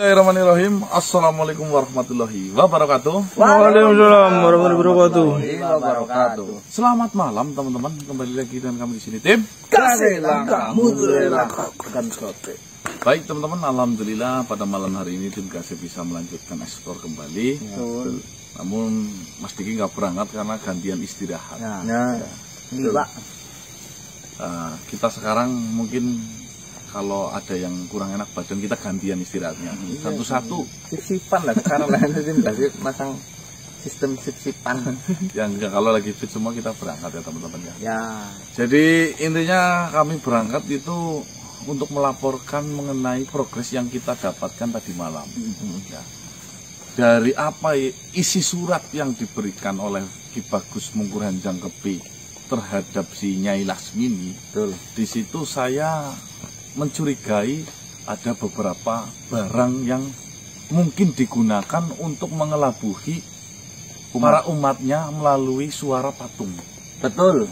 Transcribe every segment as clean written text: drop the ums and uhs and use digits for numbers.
Bismillahirrahmanirrahim. Assalamualaikum warahmatullahi wabarakatuh. Waalaikumsalam warahmatullahi wabarakatuh. Selamat malam teman-teman, kembali lagi dengan kami di sini tim Kasih langkah mundur langkah kan skote. Baik teman-teman, alhamdulillah pada malam hari ini tim Kasih bisa melanjutkan ekspor kembali. Namun Mas Diki nggak berangkat karena gantian istirahat. Ini Pak. Kita sekarang mungkin kalau ada yang kurang enak badan kita gantian istirahatnya satu-satu. Sip-sipan lah sekarang lah tim Kasih masang sistem sip-sipan. Ya enggak, kalau lagi fit semua kita berangkat ya teman-teman ya. Ya. Jadi intinya kami berangkat itu untuk melaporkan mengenai progres yang kita dapatkan tadi malam. Ya. Dari apa isi surat yang diberikan oleh Ki Bagus Mungkur Hanjang Kepi terhadap si Nyai Lasmini. Betul. Di situ saya mencurigai ada beberapa barang yang mungkin digunakan untuk mengelabuhi para umatnya melalui suara patung. Betul.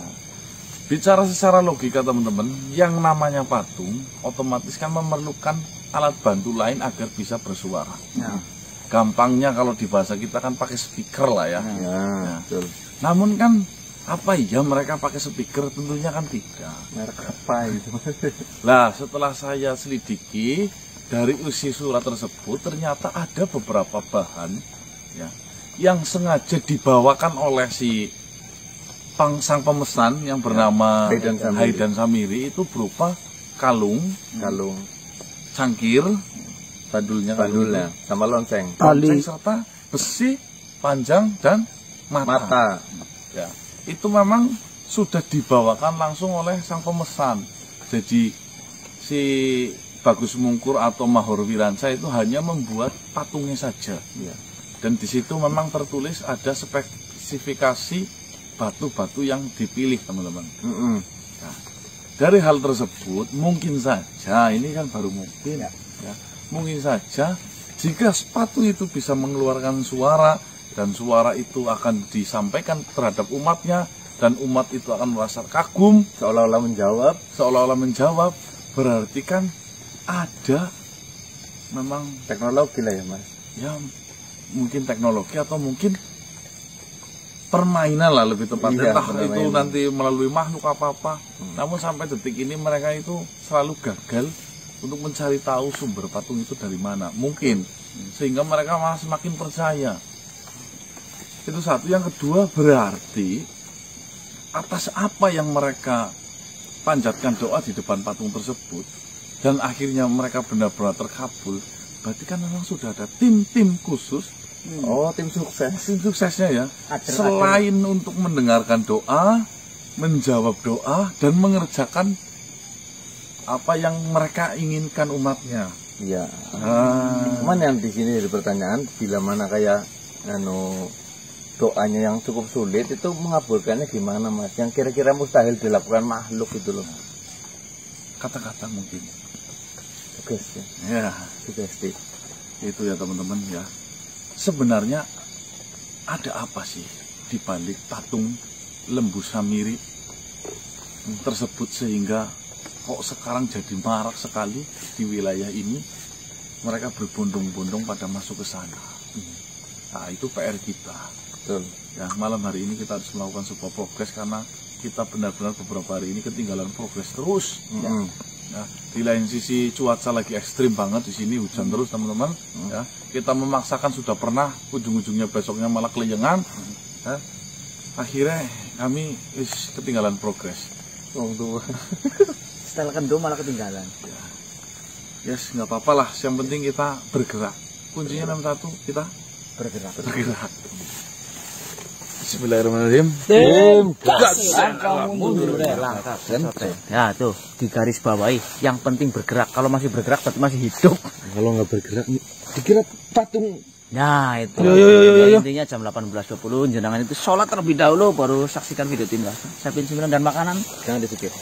Bicara secara logika teman-teman, yang namanya patung otomatis kan memerlukan alat bantu lain agar bisa bersuara. Ya. Gampangnya kalau di bahasa kita kan pakai speaker lah ya. Ya, betul. Namun kan apa iya mereka pakai speaker? Tentunya kan tidak. Merek apa itu? Nah, setelah saya selidiki dari isi surat tersebut ternyata ada beberapa bahan ya yang sengaja dibawakan oleh si sang pemesan yang bernama Haidan Samiri itu berupa kalung, cangkir, bandulnya, sama lonceng, serta besi panjang dan mata. Ya, itu memang sudah dibawakan langsung oleh sang pemesan. Jadi si Bagus Mungkur atau Mahor Wiransa itu hanya membuat patungnya saja. Ya. Dan di situ memang tertulis ada spesifikasi batu-batu yang dipilih teman-teman. Nah, dari hal tersebut mungkin saja, ini kan baru mungkin ya, mungkin saja jika patung itu bisa mengeluarkan suara dan suara itu akan disampaikan terhadap umatnya dan umat itu akan merasa kagum, seolah-olah menjawab, berarti kan ada memang teknologi lah ya Mas. Ya mungkin teknologi atau mungkin permainan lah lebih tepatnya, entah itu nanti melalui makhluk apa-apa. Namun sampai detik ini mereka itu selalu gagal untuk mencari tahu sumber patung itu dari mana. Mungkin sehingga mereka malah semakin percaya. Itu satu. Yang kedua, berarti atas apa yang mereka panjatkan doa di depan patung tersebut dan akhirnya mereka benar-benar terkabul, berarti kan memang sudah ada tim-tim khusus. Tim sukses. Tim suksesnya ya. Selain untuk mendengarkan doa, menjawab doa, dan mengerjakan apa yang mereka inginkan umatnya. Iya. Cuman yang di sini ada pertanyaan, bila mana kayak doanya yang cukup sulit itu mengabulkannya gimana Mas? Yang kira-kira mustahil dilakukan makhluk itu loh. Kata-kata mungkin. Sugesti. Ya, sugesti. Itu ya teman-teman ya. Sebenarnya ada apa sih di balik patung Lembu Samiri tersebut sehingga kok sekarang jadi marak sekali di wilayah ini, mereka berbondong-bondong pada masuk ke sana. Nah, itu PR kita. Betul. Ya, malam hari ini kita harus melakukan sebuah progres karena kita benar-benar beberapa hari ini ketinggalan progres terus. Nah, di lain sisi cuaca lagi ekstrim banget di sini, hujan terus teman-teman. Ya, kita memaksakan sudah pernah, ujung-ujungnya besoknya malah keleyengan. Ya, akhirnya kami ketinggalan progres. Setelah kendor malah ketinggalan. Ya, yes, nggak apa-apa lah. Yang penting kita bergerak. Kuncinya nomor satu, kita bergerak. Bismillahirrahmanirrahim. Tim Kasih langkah mundur langkah. Ya tuh di garis bawahi. Yang penting bergerak. Kalau masih bergerak berarti masih hidup. Kalau nggak bergerak, dikira patung. Nah itu. Intinya jam 18.20 jenengan itu sholat terlebih dahulu baru saksikan video tim Kasih. Siapin cemilan dan makanan. Jangan di skip.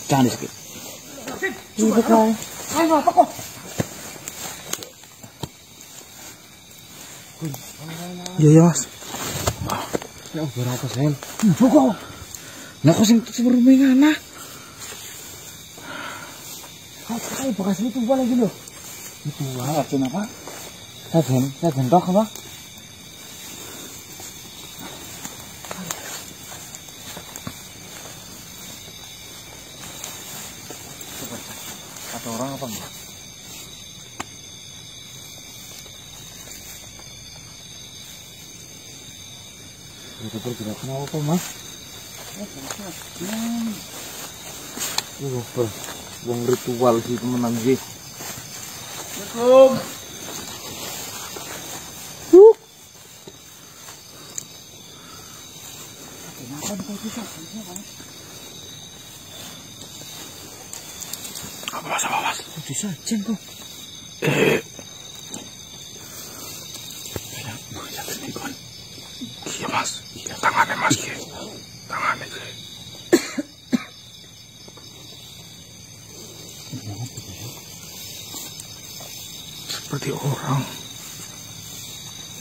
Itu kau. Ayo apa kok? Iya Mas. Ya berapa sen? Buka. Nah kau sing seberumnya nah. Kau bekas itu boleh gitu. Itu racun apa? Saya bentok apa? Ada orang apa enggak? Itu pergerakan apa mas? Wong ritual sih temenan sih. Assalamualaikum. Apa mas? Bisa jeng tuh. Iya mas, iya tangannya mas, iya. Tangannya iya. Seperti orang.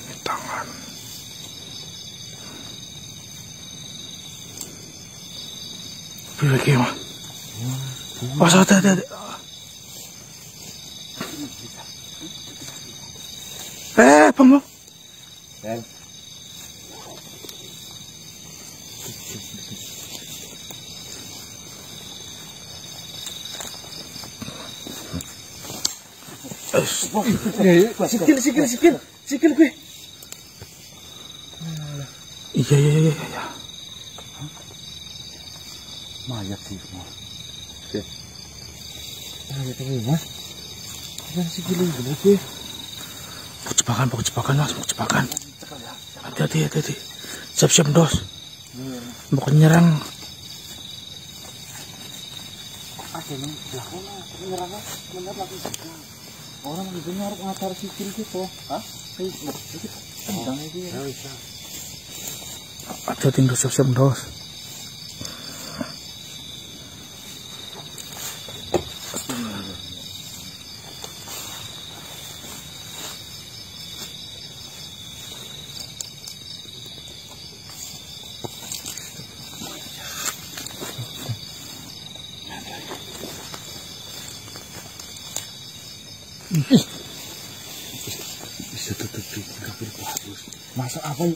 Ini tangan. Pilih lagi mas. Mas ada. Bang. Ben. Sikil gue. Iya. Mayat sih semua. Oke. Mayat ini mas. Yang sikil ini gue. Mau jebakan. Hati-hati. Siap-siap dos. Mau nyerang. Ada nih, menyerang bener lagi sekarang. Orang itu nyaruk ngatar sikil gitu. Hah? Itu tendang itu ya. Bisa. Hati-hati dos, siap-siap dos. Bisa tutupi kabel bagus. Masuk apa?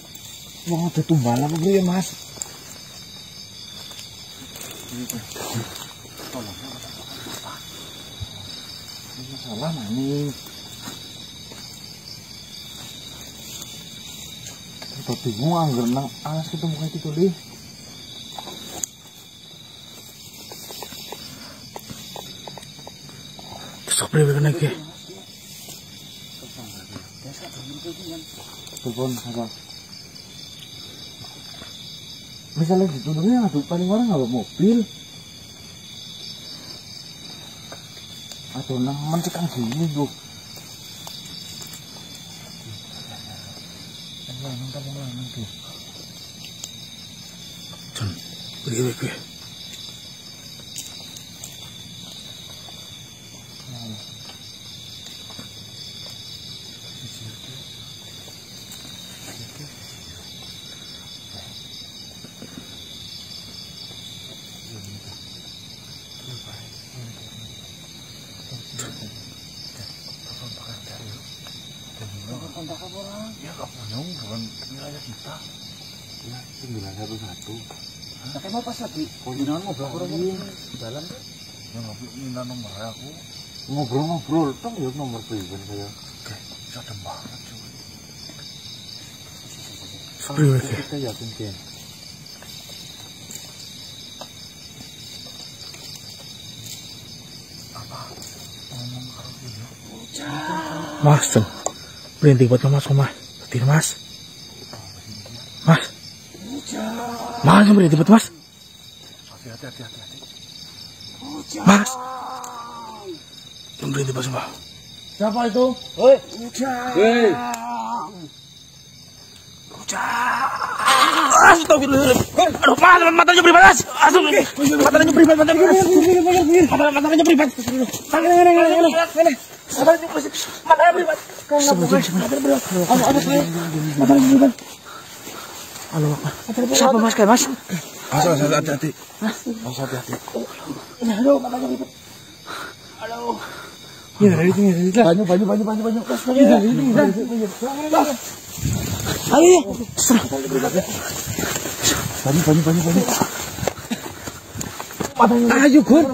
Mau ada tumbalan apa ya mas? Masalah maning. Kita bingung anggar nang alas ketemu kayak gitu deh. Sobri begini ke. Telepon apa? Misalnya ditolongnya aduk paling orang nggak bawa mobil. Atau nang mencekang gini tuh. Lanang tuh. Jon, begini ke. Ya Kak Ponyong bukan wilayah kita. Ya 911. Tapi mau pas lagi kunjungan ngobrol orang jalan. Ya nggak minta nomor aku. Ngobrol toh ya nomor pribadi saya. Oke, sadem banget cuy. Sebelum Kita yakin kan. apa? Ngomong karo dia. Mas, Jon. Berhenti buat mas rumah. Tidak mas. Mas. Mas, berhenti buat mas. Hati-hati. Mas. Jangan berhenti buat rumah. Siapa itu? Woi, Hei. Aduh, matanya beribat, mas. Matanya beribat. Matanya beribat. siapa mas kayak mas? Mas, hati-hati. Mas, hati-hati. Halo, matanya ribet. Halo. Banyu. Ayo. Ayo, Gun. Ayo.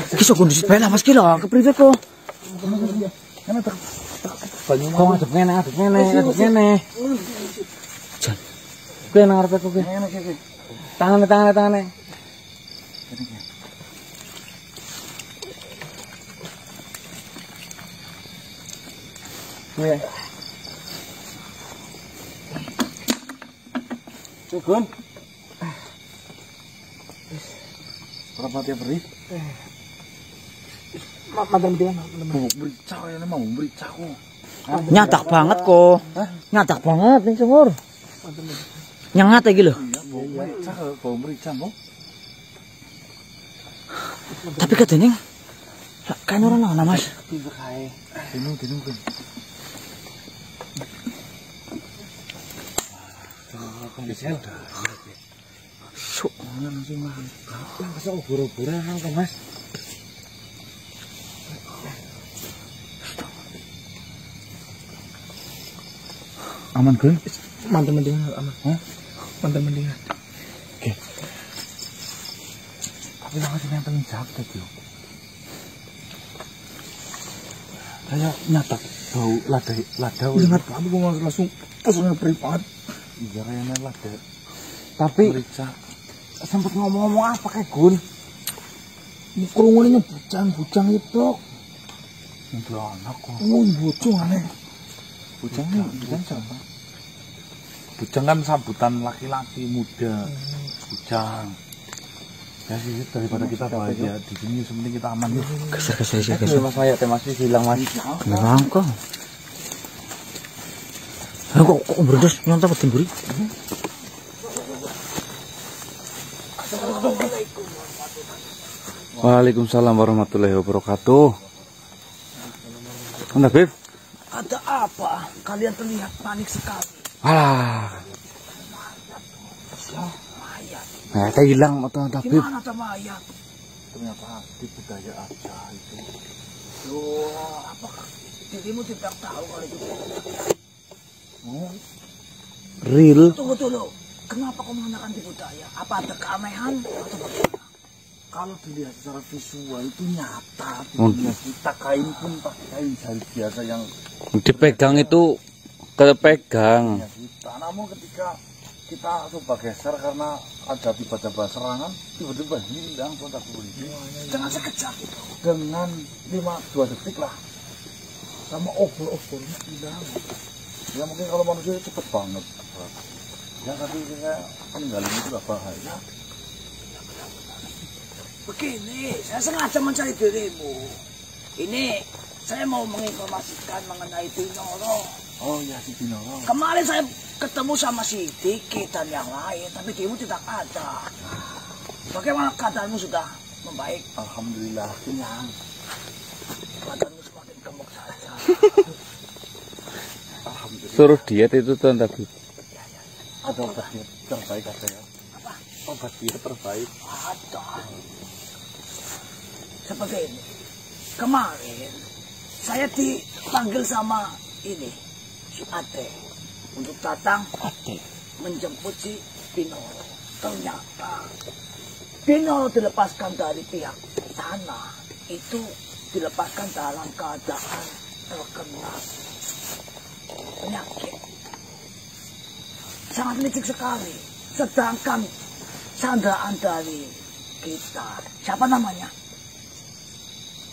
Kisah kondisi sepeda mas kilo, kepriwe kok? Kok ngadep ngene. Jan. Kowe nang arepe kowe. Tangane. Kowe. Cukup. Berapa dia beri? Nyatak banget kok. Nyatak banget ning sumur. Nyengat iki lho. Tapi katanya kan orang ana Mas. Dinu. Sok langsung buru-buru nang Mas. Aman Gun? Mantan mendingan aman. Mantan mendingan. Oke. Tapi langsung yang paling jahat tadi. Kayak nyatak bau lada. Ingat kamu kok langsung pusingnya privat. Iya kayaknya lada. Tapi sempat ngomong-ngomong apa kayak Gun? Kerungunnya bujang itu. Untuk anak kok. Bujang aneh. Bujang siapa? Bujang kan sambutan laki-laki muda. Bujang. Ya sih daripada kita bahagia di sini sebenarnya kita aman yuk. Geser. Mas saya masih hilang Mas. Kenapa kok? Kok berdos nyontok ke timburi? Waalaikumsalam warahmatullahi wabarakatuh. Anda Beb? Ada apa? Kalian terlihat panik sekali. Alah. Nah, kita hilang atau Anda Beb? Gimana ada mayat? Ternyata di budaya aja itu. Loh, apakah dirimu tidak tahu kalau itu? Real? Tunggu dulu. Kenapa kau menggunakan di budaya? Apa ada keanehan atau bagaimana? Kalau dilihat secara visual itu nyata. Kita kain pun pakai kain jari biasa yang dipegang itu kepegang. ya kita. Namun ketika kita coba geser karena ada tiba-tiba serangan, tiba-tiba hilang kontak polisi. Dengan sekejap itu. Dengan 2 detik lah. Sama obor-obornya hilang. Ya mungkin kalau manusia cepet banget. Ya tapi saya peninggalan itu gak bahaya. Begini, saya sengaja mencari dirimu. Ini saya mau menginformasikan mengenai Binoro. Oh ya si Binoro. Kemarin saya ketemu sama si Diki dan yang lain, tapi dirimu tidak ada. Bagaimana keadaanmu sudah membaik? Alhamdulillah kenyang. Badanmu semakin gemuk saja. Alhamdulillah. Suruh diet itu tuh tapi Ada obat diet terbaik ada ya. Apa? Obat diet terbaik. Ada. Seperti ini. Kemarin saya dipanggil sama ini si Ate untuk datang menjemput si Binoro. Ternyata Binoro dilepaskan dari pihak tanah itu dilepaskan dalam keadaan terkena penyakit sangat licik sekali. Sedangkan sandraan dari kita siapa namanya?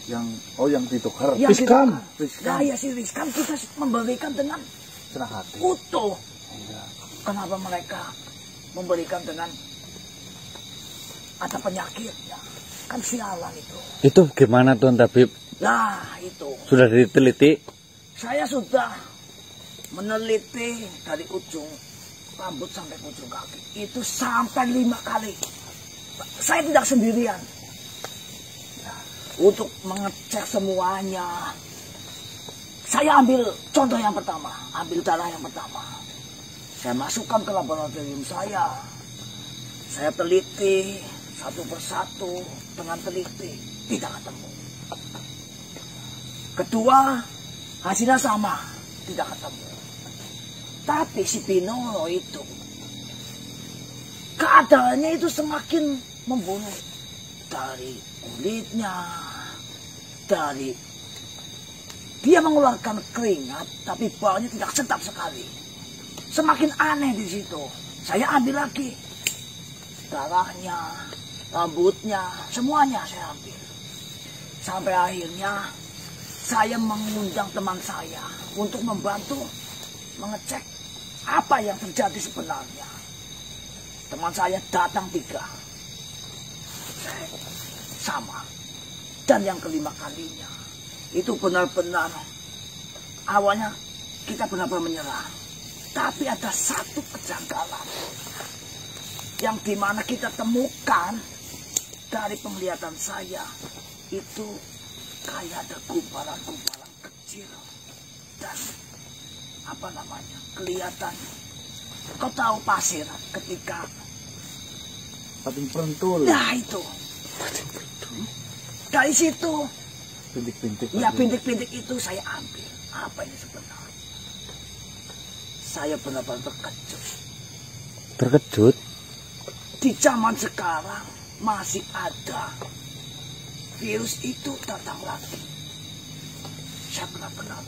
Yang ditukar. Rizkan. Ya, ya si Rizkan kita memberikan dengan Senang hati. utuh. Iya. Kenapa mereka memberikan dengan ada penyakitnya? Kan sialan itu. itu gimana tuh Tabib? Nah itu. Sudah diteliti? Saya sudah meneliti dari ujung rambut sampai ujung kaki. Itu sampai 5 kali. Saya tidak sendirian. Untuk mengecek semuanya, saya ambil contoh yang pertama, ambil darah yang pertama. Saya masukkan ke laboratorium saya. Saya teliti satu persatu dengan teliti, tidak ketemu. Kedua, hasilnya sama, tidak ketemu. Tapi si Binoro itu, keadaannya itu semakin membunuh. Dari kulitnya, dari dia mengeluarkan keringat, tapi baunya tidak sedap sekali. Semakin aneh di situ. Saya ambil lagi darahnya, rambutnya, semuanya saya ambil. Sampai akhirnya saya mengundang teman saya untuk membantu mengecek apa yang terjadi sebenarnya. Teman saya datang 3. Sama. Dan yang kelima kalinya, itu benar-benar awalnya kita benar-benar menyerah. Tapi ada satu kejanggalan yang dimana kita temukan dari penglihatan saya, itu kayak ada gumpalan-gumpalan kecil dan apa namanya, kelihatan. Kau tahu pasir ketika pating perentul. Nah itu. Dari situ. Bintik-bintik. Ya bintik-bintik itu saya ambil. Apa ini sebenarnya? Saya benar-benar terkejut. Terkejut? Di zaman sekarang masih ada virus itu datang lagi. Saya benar-benar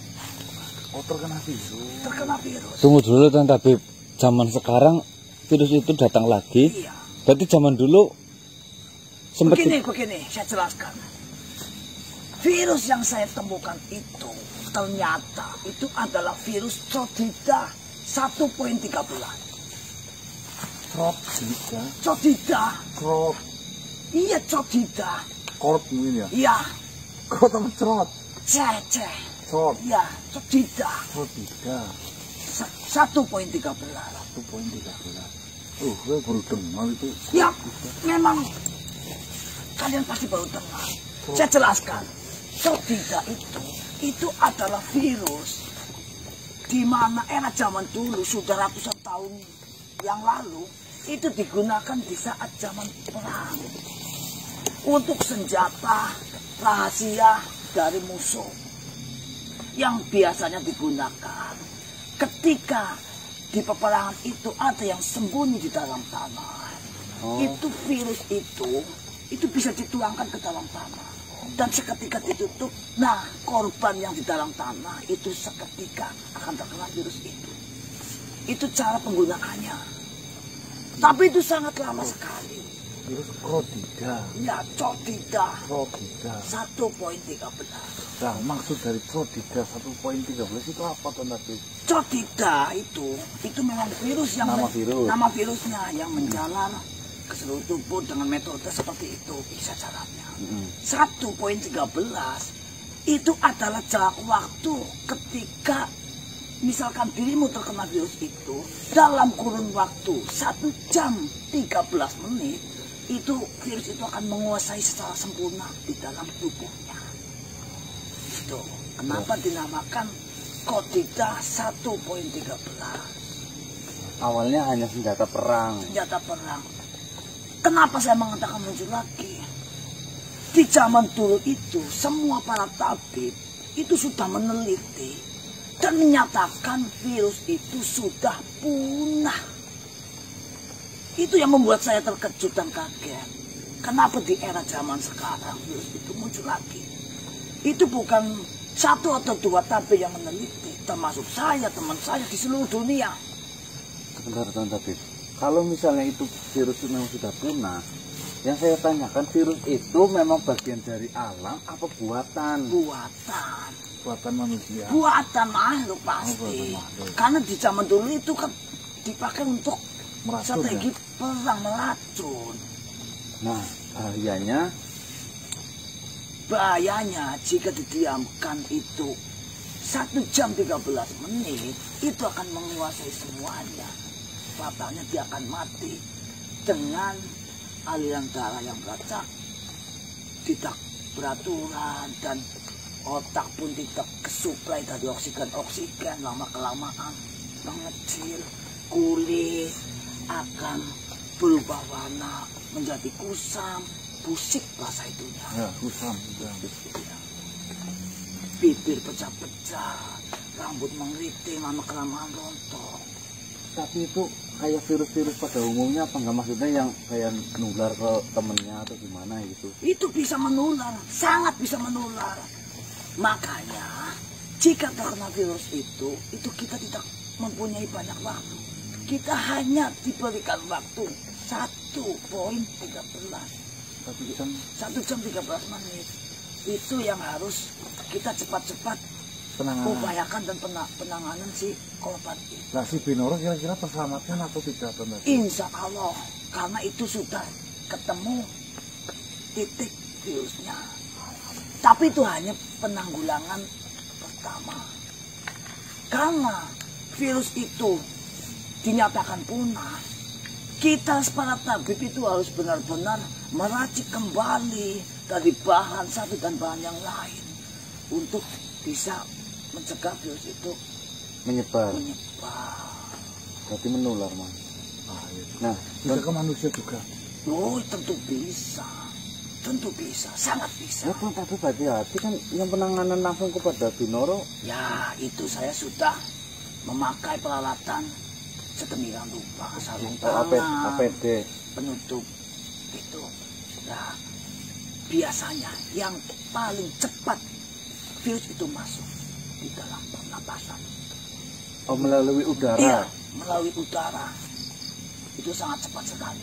terkena virus. Terkena virus. Tunggu dulu Tuan Tabib. Zaman sekarang virus itu datang lagi. Iya. Berarti zaman dulu sempat Begini, saya jelaskan. Virus yang saya temukan itu ternyata itu adalah virus Codida 1.13. Codida. Codida. Crot. Iya Codida. Crot mungkin ya. Iya. Crot sama crot. Cece. Crot. Iya Codida. Codida. 1.13. 1.13. Gue baru dengar itu. Ya, memang kalian pasti baru dengar. Saya jelaskan. Codida itu adalah virus di mana era zaman dulu sudah ratusan tahun yang lalu itu digunakan di saat zaman perang untuk senjata rahasia dari musuh yang biasanya digunakan ketika di peperangan itu ada yang sembunyi di dalam tanah. Itu virus itu bisa dituangkan ke dalam tanah dan seketika ditutup. Nah, korban yang di dalam tanah itu seketika akan terkena virus itu. Itu cara penggunaannya. Tapi itu sangat lama sekali. Virus Codida. Ya, Codida. Codida. 1.13. Nah, maksud dari Codida 1.13 itu apa Tuan Tabib? Codida itu memang virus yang Nama virusnya yang menjalar ke seluruh tubuh dengan metode seperti itu bisa caranya. 1.13 itu adalah jarak waktu ketika misalkan dirimu terkena virus itu dalam kurun waktu 1 jam 13 menit itu virus itu akan menguasai secara sempurna di dalam tubuhnya. Itu kenapa dinamakan Codida 1.13. awalnya hanya senjata perang. Senjata perang. Kenapa saya mengatakan muncul lagi? Di zaman dulu itu semua para tabib itu sudah meneliti dan menyatakan virus itu sudah punah. Itu yang membuat saya terkejut dan kaget. Kenapa di era zaman sekarang virus itu muncul lagi? Itu bukan 1 atau 2 tabib yang meneliti, termasuk saya, teman saya di seluruh dunia. Sebentar Tuan Tabib. Kalau misalnya itu virus itu memang sudah punah, yang saya tanyakan virus itu memang bagian dari alam apa buatan? Buatan. Buatan manusia. Buatan makhluk pasti. buatan makhluk. Karena di zaman dulu itu kan dipakai untuk Meracun, strategi ya? perang melacun. Nah, Bahayanya jika didiamkan itu 1 jam 13 menit itu akan menguasai semuanya. Fatalnya dia akan mati dengan aliran darah yang beracak, tidak beraturan, dan otak pun tidak kesuplai dari oksigen lama kelamaan mengecil kulit akan berubah warna menjadi kusam, busik bahasa itunya. Ya, kusam. Ya. Bibir pecah-pecah, rambut mengeriting, lama-kelamaan rontok. Tapi itu kayak virus-virus pada umumnya apa enggak, maksudnya yang kayak nular ke temennya atau gimana gitu? Itu bisa menular, sangat bisa menular. Makanya jika terkena virus itu kita tidak mempunyai banyak waktu. Kita hanya diberikan waktu 1.13. 1 jam 13 menit. Itu yang harus kita cepat-cepat upayakan dan penanganan si korban itu. Nah, si Binoro kira-kira terselamatkan atau tidak? Insya Allah, karena itu sudah ketemu titik virusnya. Tapi itu hanya penanggulangan pertama. Karena virus itu dinyatakan punah, kita para tabib itu harus benar-benar meracik kembali dari bahan satu dan bahan yang lain untuk bisa mencegah virus itu menyebar. Berarti menular, Mas. Nah, bisa ke manusia juga. Oh, tentu bisa, sangat bisa. Ya, tapi hati-hati kan yang penanganan langsung kepada Binoro. Ya, itu saya sudah memakai peralatan sedemikian rupa, sarung tangan, APD, penutup itu. Nah, biasanya yang paling cepat virus itu masuk di dalam pernapasan. Oh, melalui udara? Iya, melalui udara. Itu sangat cepat sekali.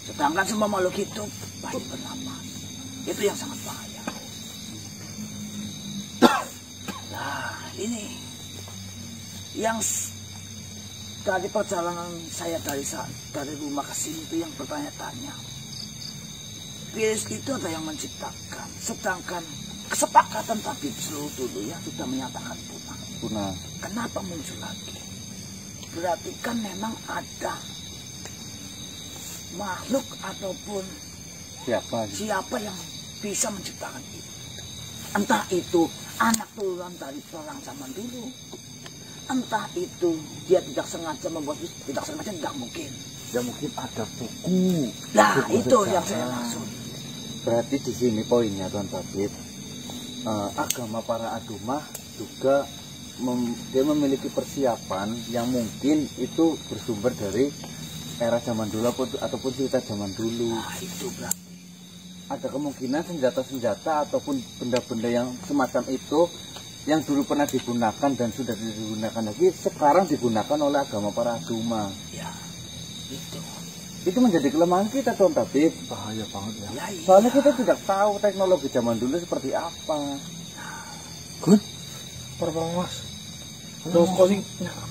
Sedangkan semua makhluk hidup pasti bernapas. Itu yang sangat bahaya. Nah, ini yang dari perjalanan saya dari rumah ke sini itu yang bertanya-tanya. Virus itu ada yang menciptakan, sedangkan kesepakatan tabib seluruh dunia sudah menyatakan punah. Kenapa muncul lagi? Berarti kan memang ada makhluk ataupun siapa yang bisa menciptakan itu. Entah itu anak turunan dari perang zaman dulu, entah itu dia tidak sengaja membuat virus, tidak sengaja tidak mungkin. Ya mungkin ada buku. Nah, itu yang saya maksud. Berarti di sini poinnya, Tuan Tabib. Agama para adumah juga dia memiliki persiapan yang mungkin itu bersumber dari era zaman dulu ataupun cerita zaman dulu. Nah, itu berarti ada kemungkinan senjata-senjata ataupun benda-benda yang semacam itu yang dulu pernah digunakan dan sudah digunakan lagi sekarang digunakan oleh agama para adumah. Ya, itu. Itu menjadi kelemahan kita, Tuan Tabib. Bahaya banget ya. Ya, iya. Soalnya kita tidak tahu teknologi zaman dulu seperti apa. Gun, perapa mas. Terus kau sih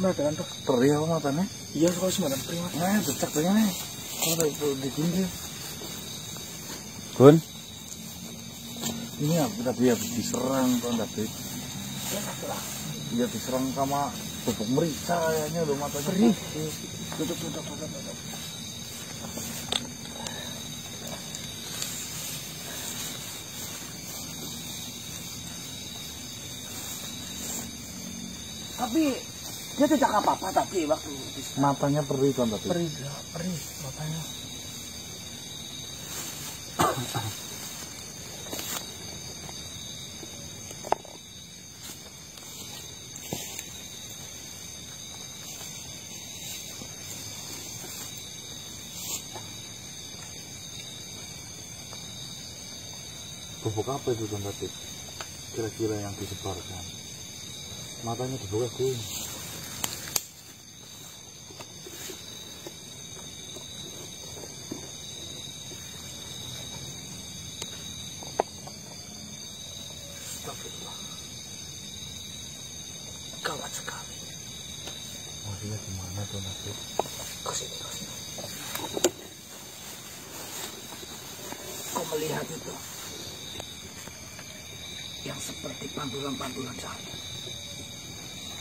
mengatakan tuh teriak matanya. Iya, kau sih madam prima. Nah, becak tanya nih. Kalau di gunung Gun, ini apa tadi ya diserang Tuan Tabib. Iya diserang sama bubuk merica kayaknya loh matanya. Perih. Tutup. Tapi dia tidak apa-apa tapi waktu Matanya perih Tuan Tabib. perih matanya. bubuk apa itu, Tuan Tabib? Kira-kira yang disebarkan. Matanya dibuka, Gun. Gawat sekali. Maksudnya gimana Tuan Tabib? Kau sini. Kau melihat itu yang seperti pantulan-pantulan saya.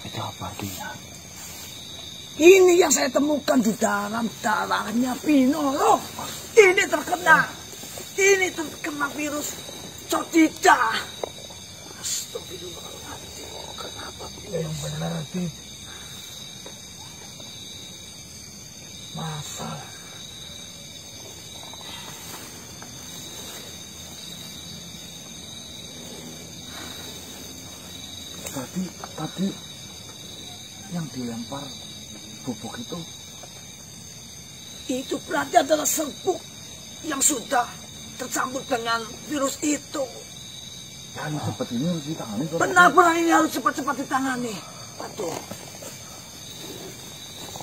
Itu apa artinya? Ini yang saya temukan di dalam darahnya Binoro. Ini terkena virus cocida. Astagfirullahaladzim. Kenapa? Yang benar Tabib. Masa. Tadi yang dilempar bubuk itu berarti adalah serbuk yang sudah tercampur dengan virus itu. Ya, ini seperti ini harus ditangani. Benar-benar ini harus cepat-cepat ditangani. Betul.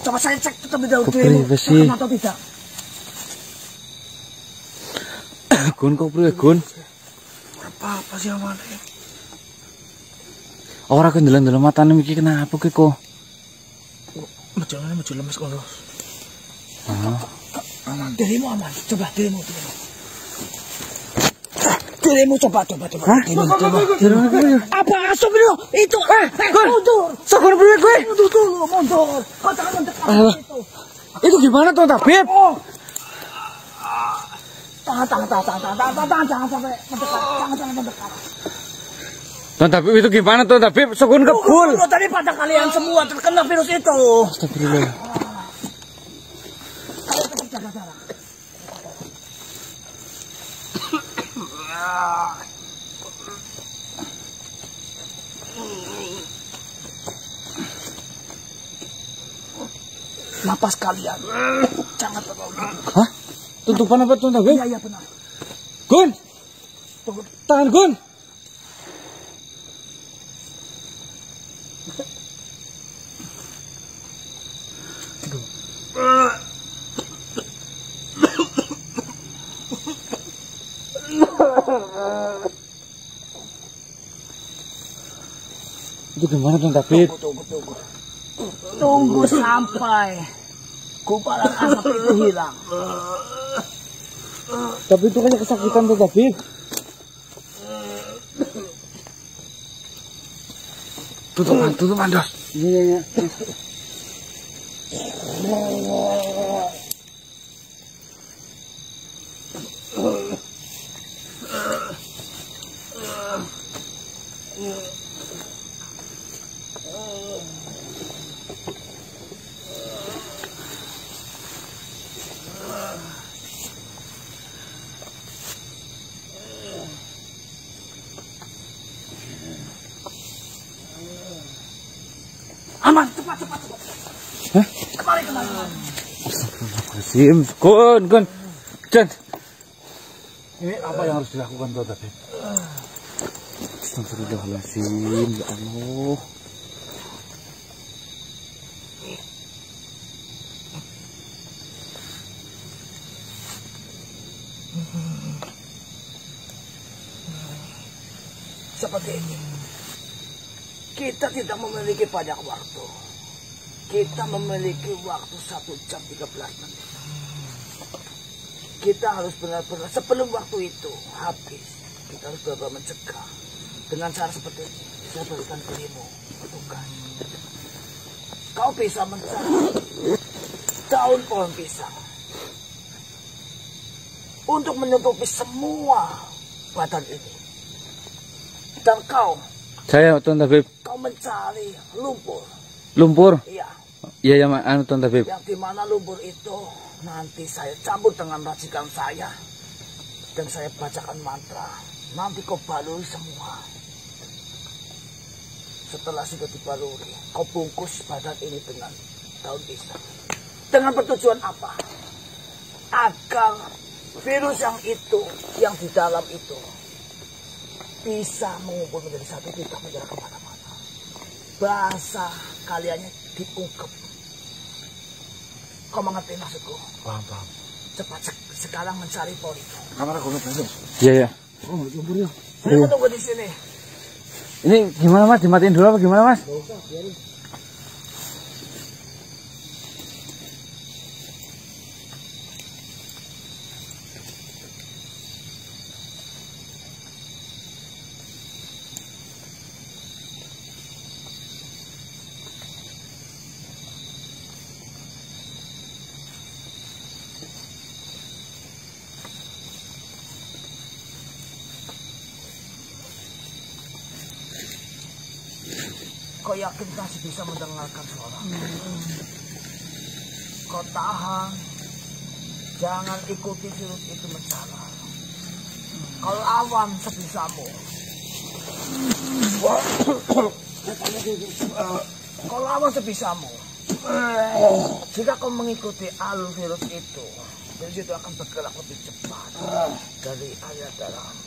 Coba saya cek terlebih dahulu terkena atau tidak. Gun kok bro Gun? Apa sih aman? Ora aku ndelok-ndelok matane iki kenapa ki kok? Majalane maju lemes kok, Los. Aman. Dirimu aman. Coba dirimu. Dirimu coba. Hah? Dirimu. Apa astagfirullah? Itu. Mundur. Sabar bro gue. Mundur dulu, mundur. Kau jangan mendekat itu. Itu gimana tuh Tabib? Tahan, jangan sampai mendekat. Jangan mendekat. Tuan Tabib itu gimana tuh Tabib? Sukun kebul. Daripada kalian semua terkena virus itu. Astagfirullah. Kalian tetap jaga jarak. Napas kalian jangan terlalu. Hah? Tutupan apa tuh Tabib? Iya benar. Gun. Tahan Gun. Itu gimana tuh Tabib? Tunggu sampai gumpalan asap itu hilang. Tapi itu kayak kesakitan tuh Tabib. Tutupan Dos. Iya. Aman, cepat. Hah? Kemari. Astagfirullahaladzim. Gun. Jan. Ini apa yang harus dilakukan tuh Tabib? Astagfirullahaladzim. Ya Allah. Seperti ini. Kita tidak memiliki banyak waktu. Kita memiliki waktu 1 jam 13 menit. Kita harus benar-benar sebelum waktu itu habis. Kita harus benar-benar mencegah. Dengan cara seperti ini. Saya berikan dirimu tugas. Kau bisa mencari daun pohon pisang. Untuk menutupi semua badan ini. Dan kau. Saya Tuan Tabib. Kau mencari lumpur. Lumpur? Iya. Iya Tuan Tabib. Yang dimana lumpur itu nanti saya campur dengan racikan saya. Dan saya bacakan mantra. Nanti kau baluri semua. Setelah sudah dibaluri, kau bungkus badan ini dengan daun pisang. Dengan bertujuan apa? Agar virus yang di dalam itu bisa mengumpul menjadi satu, tidak menjalar kemana-mana. Bahasa kaliannya diungkep. Kau mengerti maksudku? Paham. Cepat sekarang mencari pohon itu. Kamera gue ngebantu. Iya. Oh, lumpur ya. Saya tunggu di sini. Ini gimana Mas? Dimatiin dulu apa gimana Mas? Gak usah, biarin. Kau yakin masih bisa mendengarkan suara? kau tahan. Jangan ikuti virus itu mencalar. Kau lawan sebisamu. Kau lawan sebisamu. Jika kau mengikuti alur virus itu akan bergerak lebih cepat dari aliran darahmu.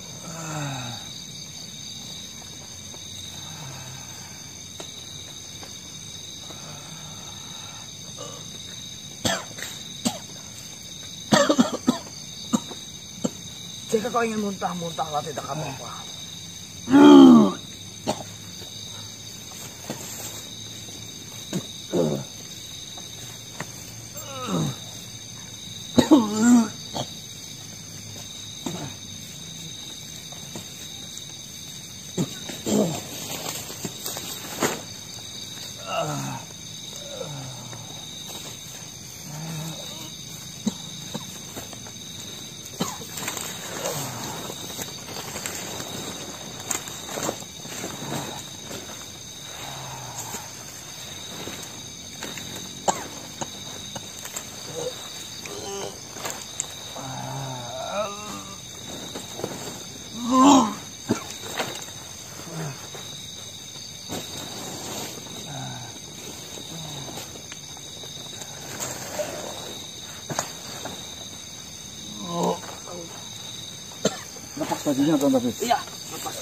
Jika kau ingin muntah-muntahlah, tidak apa-apa. Lepas bajunya Tuan Tabib. Iya, lepas.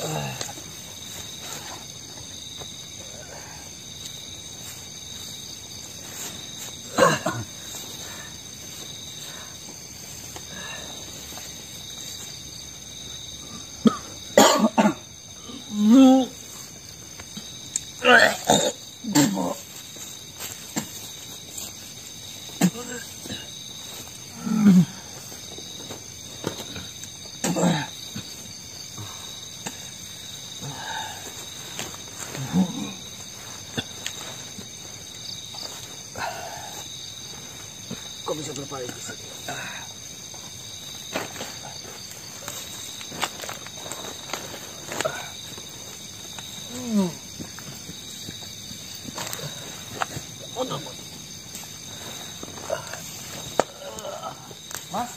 Kau bisa berpaling di sini. Mas,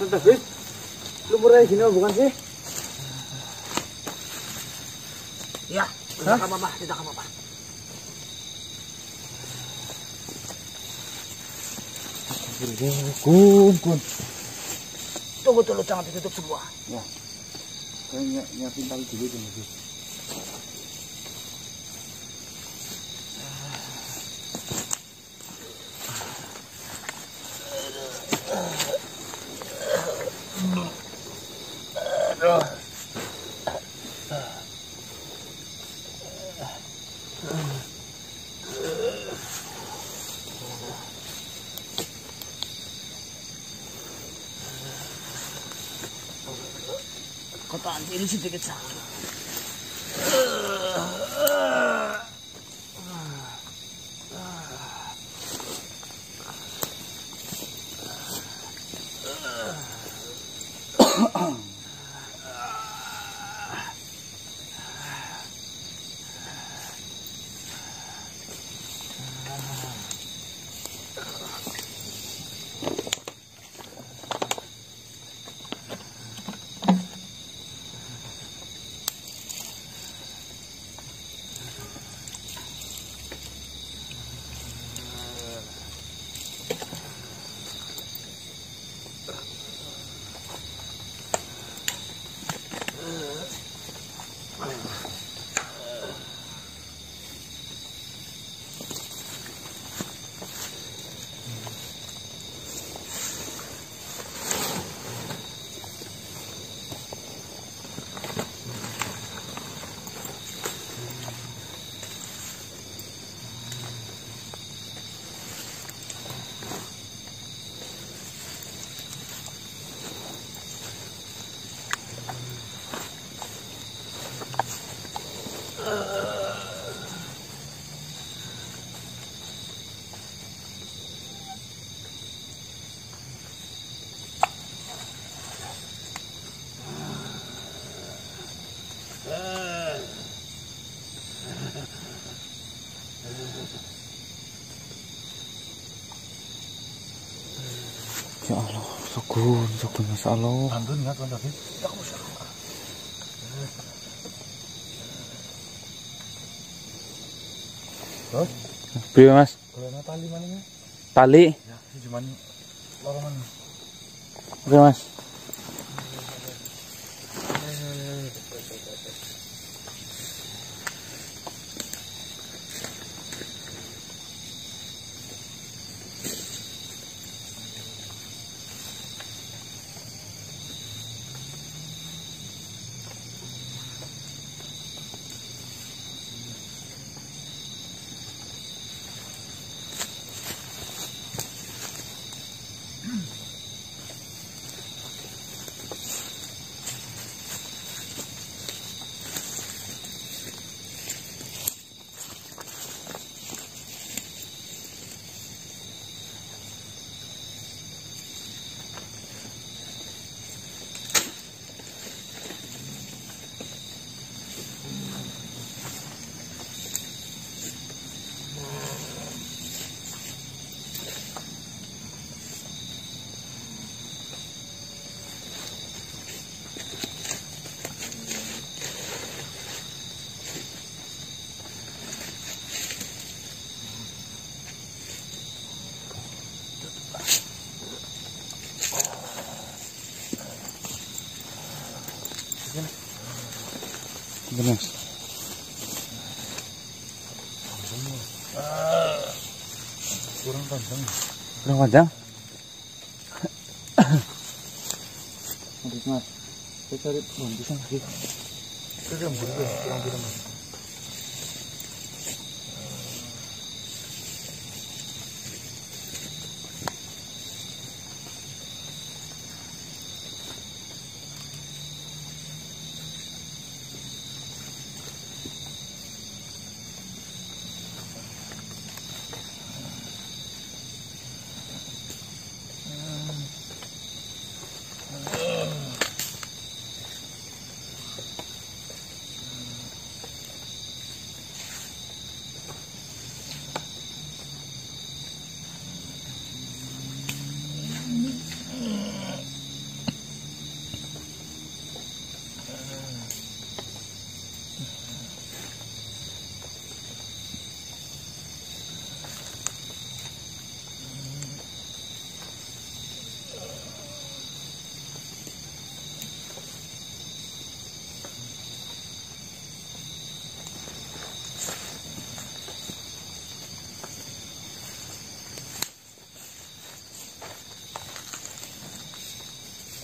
Tabib, lu murah gini bukan sih? Ya, tidak apa-apa, tidak apa-apa. Kun. Tunggu dulu, jangan ditutup semua. Ya, saya nyiapin tali dulu Tuan Tabib. Kotaan ini sedikit salah. Ya Allah, sukun, Masya Allah. Bantuin nggak Tuan David? Terus? Piye Mas? Golongan tali mana? Tali? Ya, ini cuman lorongan. Oke Mas. Benar. Kurang panjang. Kurang panjang? Mas, saya cari pisang lagi. Itu yang buruk ya, kurang bilang.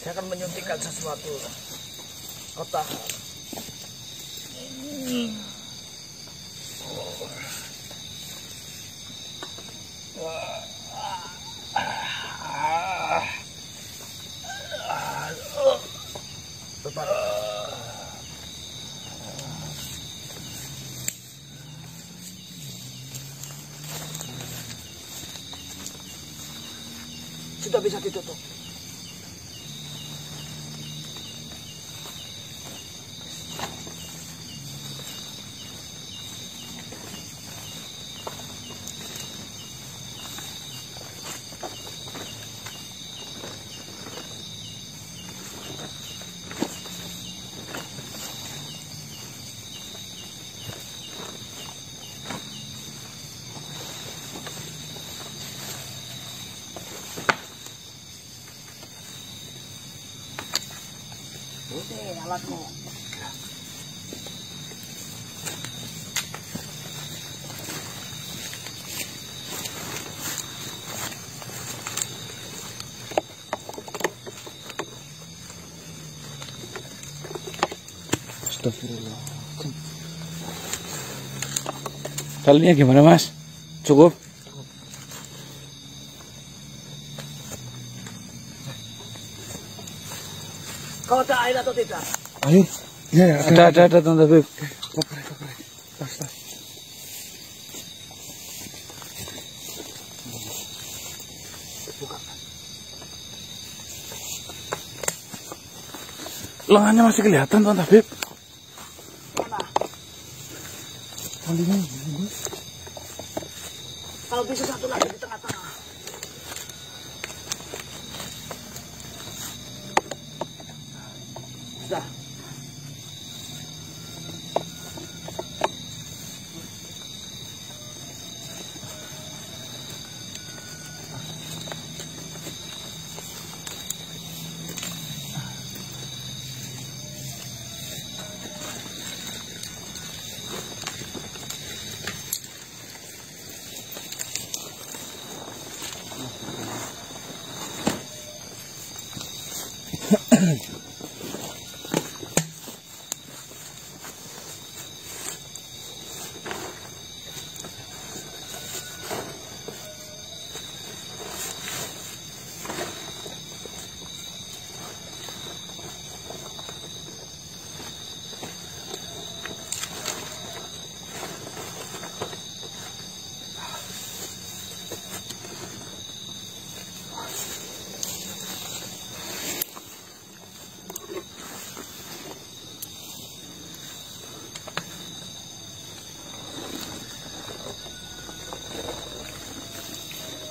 Saya akan menyuntikkan sesuatu. Otak. Sudah bisa ditutup. Ini alatmu. Astagfirullah. Talinya gimana Mas? Cukup? Kau ada air atau tidak? Air? Ya, ada Tuan Tabib. Koper. Tas. Lengannya masih kelihatan Tuan Tabib. Mana? Talinya. Kalau bisa satu lagi di tengah-tengah.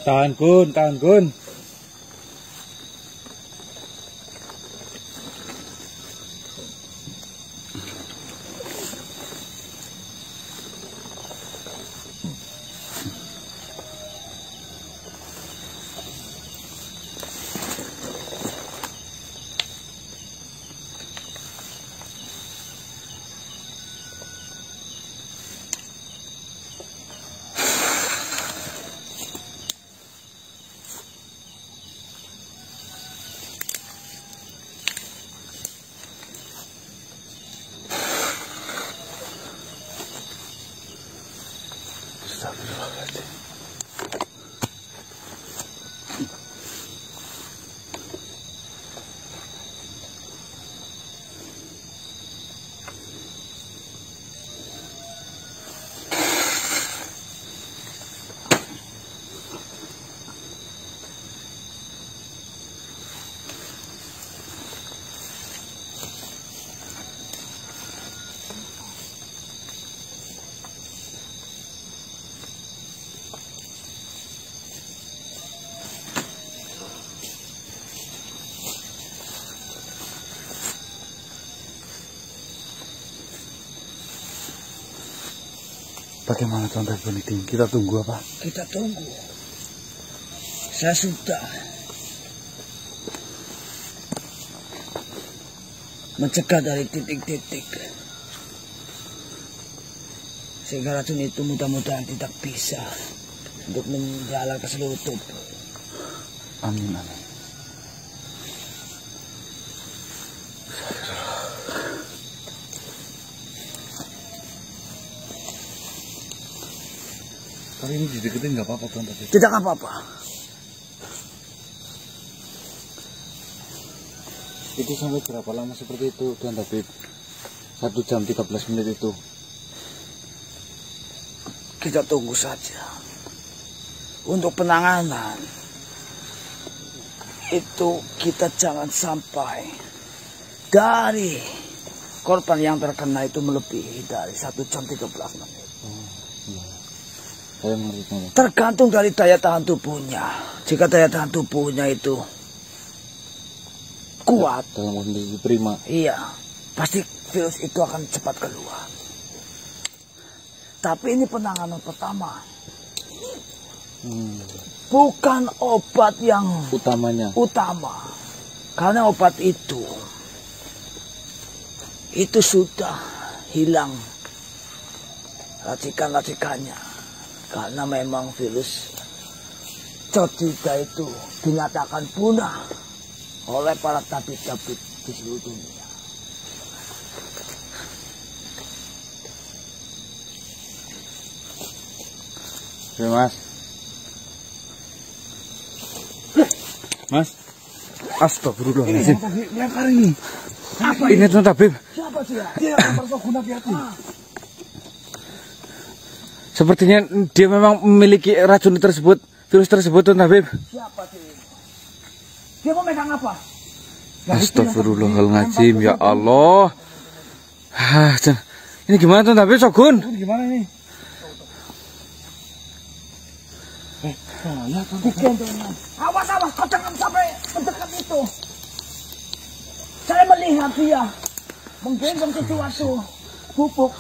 Tahan Gun, tahan Gun. Bagaimana Tuan Tabib? Kita tunggu apa? Kita tunggu. Saya sudah mencegah dari titik-titik sehingga racun itu mudah-mudahan tidak bisa untuk menjalar ke seluruh tubuh. Amin, amin. Tapi ini dideketin nggak apa-apa Tuan Tabib? Tidak apa-apa. Itu sampai berapa lama seperti itu Tuan Tabib? 1 jam 13 menit itu. Kita tunggu saja. Untuk penanganan itu kita jangan sampai dari korban yang terkena itu melebihi dari 1 jam 13 menit. Saya mengerti. Tergantung dari daya tahan tubuhnya. Jika daya tahan tubuhnya itu kuat, Dalam kondisi prima. iya, pasti virus itu akan cepat keluar. Tapi ini penanganan pertama. Bukan obat yang utama. Karena obat itu sudah hilang racikan-racikannya. Karena memang virus cocida itu dinyatakan punah oleh para tabib-tabib di seluruh dunia. Ya, Mas. Mas. Astagfirullahaladzim. Lempar ini. Apa ini Tuan Tabib? Siapa dia? Dia lempar guna hati. Sepertinya dia memang memiliki racun tersebut, virus tersebut Tuan Tabib. Siapa dia? Dia mau megang apa? Astagfirullahaladzim, ya Allah. Ini gimana Tuan Tabib, Shogun? Gimana ini? Digendongnya. Awas, kau jangan sampai mendekat itu. Saya melihat dia menggendong sesuatu bubuk.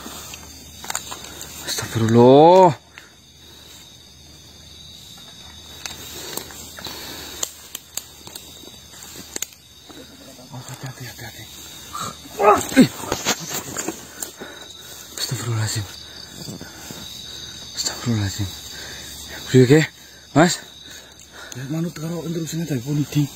Astagfirullah. Hati-hati. Astagfirullahaladzim. Oke, Mas. Manut karo terusannya dari polisi.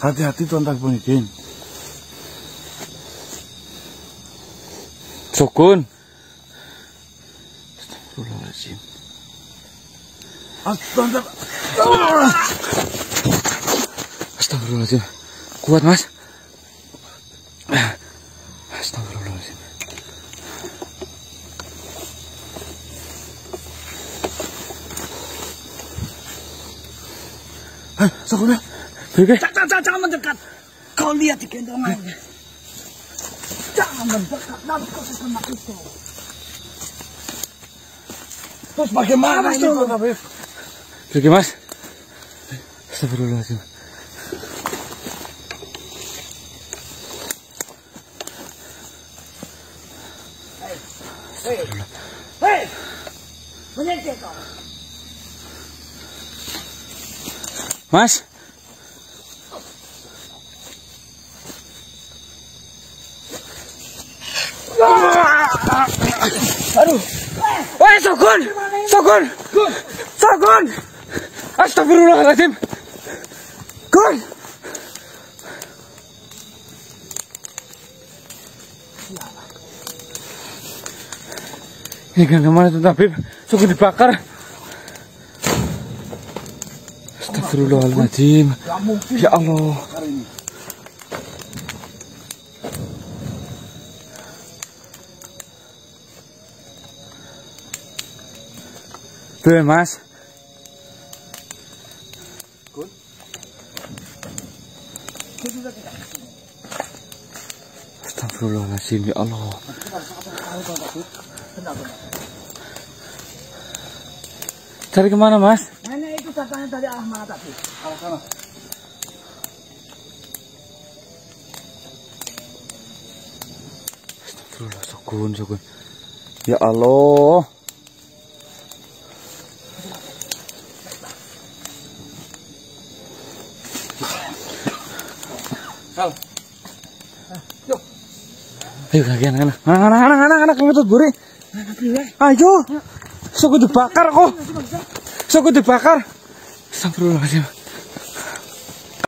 Hati-hati Tuan Tabib. Shogun. Astagfirullahaladzim. Astagfirullahaladzim. Kuat, Mas. Astagfirullahaladzim. Shogun. Jangan mendekat. Kau lihat di gendongannya. Jangan mendekat, nanti kau sesama itu. Terus bagaimana ini Tuan Tabib? Pergi Mas. Astagfirullahaladzim. Hei, menyentuh kau. Mas. Aduh. Woi, Sokun. Sokun. Sokun. Astagfirullahaladzim. Gun. Ini kan kemana tuh Tabib? Sokun dibakar. Astagfirullahaladzim. Ya Allah. Tuh Mas. Astagfirullahaladzim, ya Allah. Cari kemana Mas? Nenek itu katanya tadi arah mana tadi? Arah sana. Astagfirullah, Sokun. Ya Allah. Ayo kagian anak ngetut buri. Ayo. Sokun dibakar kok. Sokun dibakar. Astagfirullahaladzim.